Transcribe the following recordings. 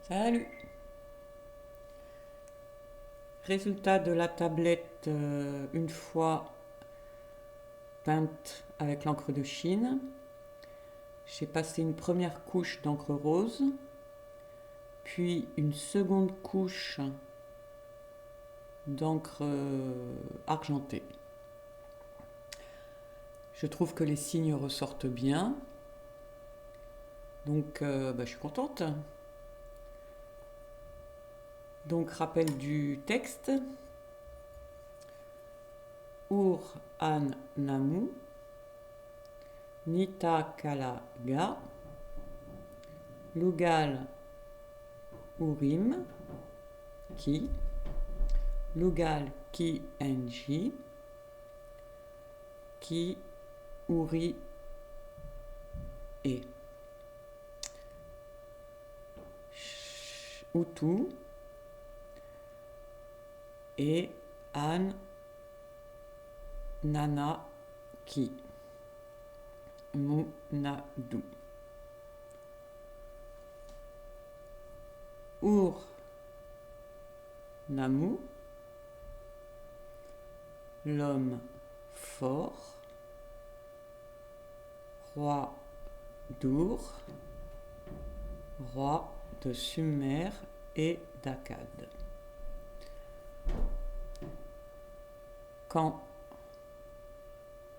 Salut! Résultat de la tablette une fois peinte avec l'encre de Chine. J'ai passé une première couche d'encre rose, puis une seconde couche d'encre argentée. Je trouve que les signes ressortent bien, donc je suis contente. Donc rappel du texte. Ur an namu, nita kala ga, lugal urim, ki, lugal ki enji, ki uri e. Utu et an nana ki munadu. Ur namu, l'homme fort, roi d'Ur, roi de Sumer et d'Akkad. Quand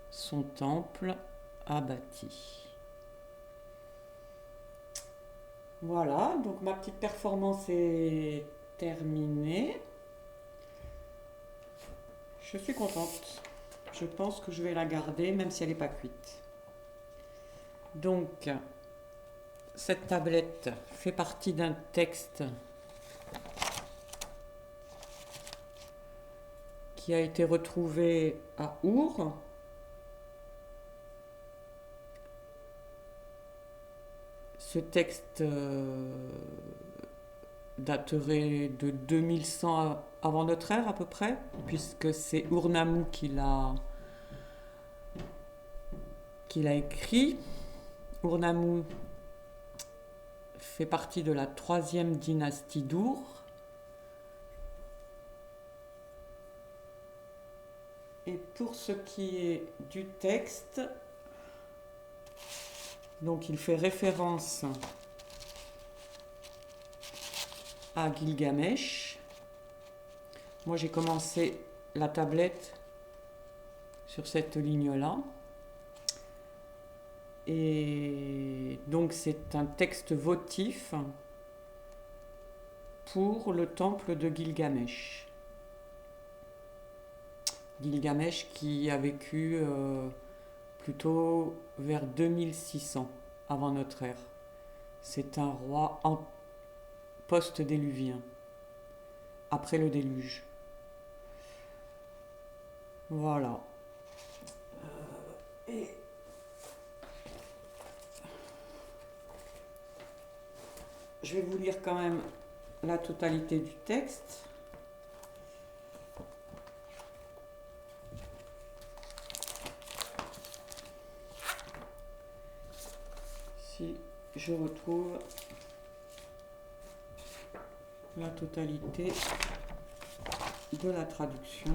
son temple a bâti. Voilà, donc ma petite performance est terminée. Je suis contente. Je pense que je vais la garder même si elle n'est pas cuite. Donc, cette tablette fait partie d'un texte qui a été retrouvé à Our. Ce texte daterait de 2100 avant notre ère à peu près, puisque c'est Ur-Nammu qui l'a écrit. Ur-Nammu fait partie de la 3e dynastie d'Ur. Et pour ce qui est du texte, donc il fait référence à Gilgamesh. Moi j'ai commencé la tablette sur cette ligne-là. Et donc c'est un texte votif pour le temple de Gilgamesh. Gilgamesh qui a vécu plutôt vers 2600 avant notre ère. C'est un roi post-déluvien, après le déluge. Voilà. Et je vais vous lire quand même la totalité du texte. Si je retrouve la totalité de la traduction.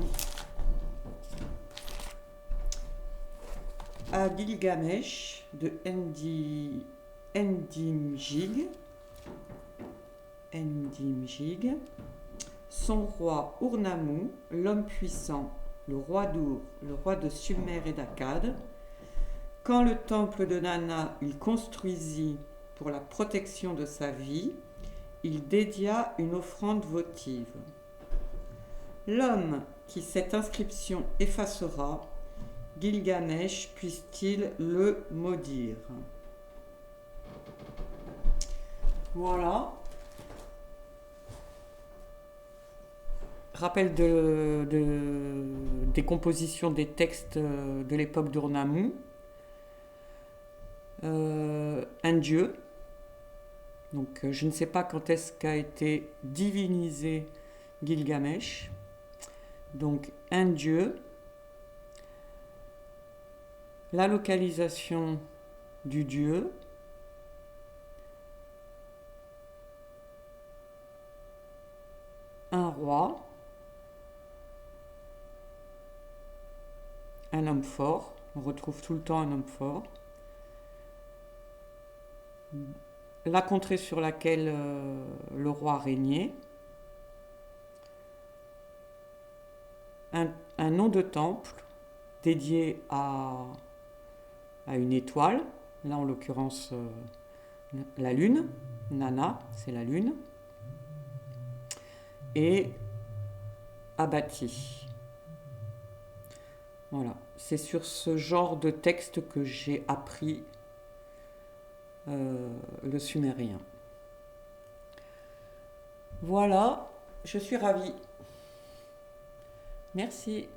À Gilgamesh de Endimjig, son roi Ur-Nammu, l'homme puissant, le roi d'Ur, le roi de Sumer et d'Akkad, quand le temple de Nana il construisit pour la protection de sa vie, il dédia une offrande votive. L'homme qui cette inscription effacera, Gilgamesh puisse-t-il le maudire. Voilà. Rappel des compositions des textes de l'époque d'Ur-Nammu. Un dieu. Donc je ne sais pas quand est-ce qu'a été divinisé Gilgamesh. Donc un dieu. La localisation du dieu. un roi, un homme fort. On retrouve tout le temps un homme fort. La contrée sur laquelle le roi régnait. Un nom de temple dédié à une étoile. Là, en l'occurrence, la lune. Nana, c'est la lune. Et Abati. Voilà, c'est sur ce genre de texte que j'ai appris le sumérien. Voilà, je suis ravie. Merci.